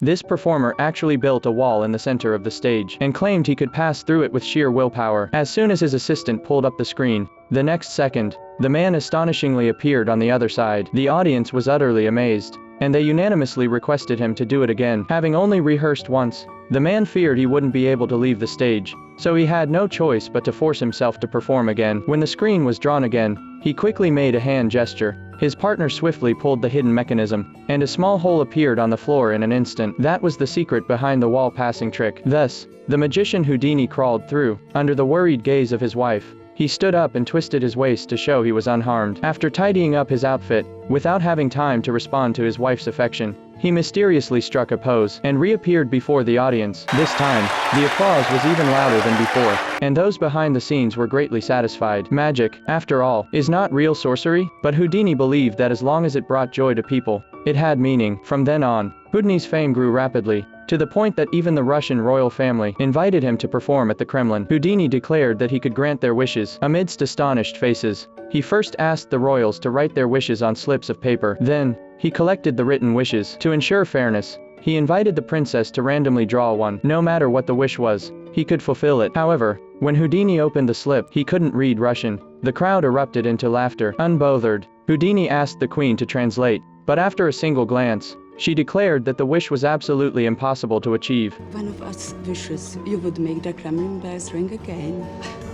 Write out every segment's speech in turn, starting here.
This performer actually built a wall in the center of the stage and claimed he could pass through it with sheer willpower. As soon as his assistant pulled up the screen, the next second, the man astonishingly appeared on the other side. The audience was utterly amazed, and they unanimously requested him to do it again. Having only rehearsed once, the man feared he wouldn't be able to leave the stage, so he had no choice but to force himself to perform again. When the screen was drawn again, he quickly made a hand gesture. His partner swiftly pulled the hidden mechanism, and a small hole appeared on the floor in an instant. That was the secret behind the wall passing trick. Thus, the magician Houdini crawled through, under the worried gaze of his wife. He stood up and twisted his waist to show he was unharmed. After tidying up his outfit, without having time to respond to his wife's affection, he mysteriously struck a pose and reappeared before the audience. This time, the applause was even louder than before, and those behind the scenes were greatly satisfied. Magic, after all, is not real sorcery, but Houdini believed that as long as it brought joy to people, it had meaning. From then on, Houdini's fame grew rapidly, to the point that even the Russian royal family invited him to perform at the Kremlin. Houdini declared that he could grant their wishes. Amidst astonished faces, he first asked the royals to write their wishes on slips of paper. Then, he collected the written wishes. To ensure fairness, he invited the princess to randomly draw one. No matter what the wish was, he could fulfill it. However, when Houdini opened the slip, he couldn't read Russian. The crowd erupted into laughter. Unbothered, Houdini asked the queen to translate, but after a single glance, she declared that the wish was absolutely impossible to achieve. One of us wishes you would make the Kremlin bells ring again.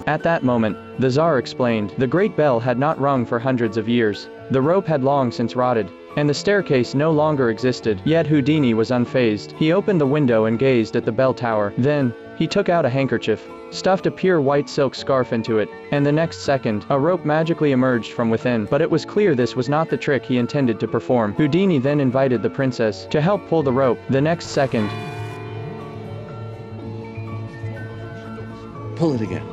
At that moment, the Tsar explained. The great bell had not rung for hundreds of years. The rope had long since rotted, and the staircase no longer existed. Yet Houdini was unfazed. He opened the window and gazed at the bell tower. Then, he took out a handkerchief, stuffed a pure white silk scarf into it, and the next second, a rope magically emerged from within. But it was clear this was not the trick he intended to perform. Houdini then invited the princess to help pull the rope. The next second, Pull it again.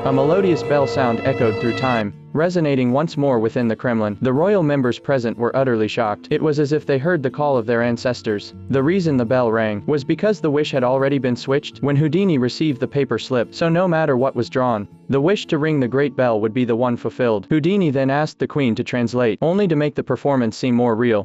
a melodious bell sound echoed through time, resonating once more within the Kremlin. The royal members present were utterly shocked. It was as if they heard the call of their ancestors. The reason the bell rang was because the wish had already been switched when Houdini received the paper slip. So no matter what was drawn, the wish to ring the great bell would be the one fulfilled. Houdini then asked the queen to translate, only to make the performance seem more real.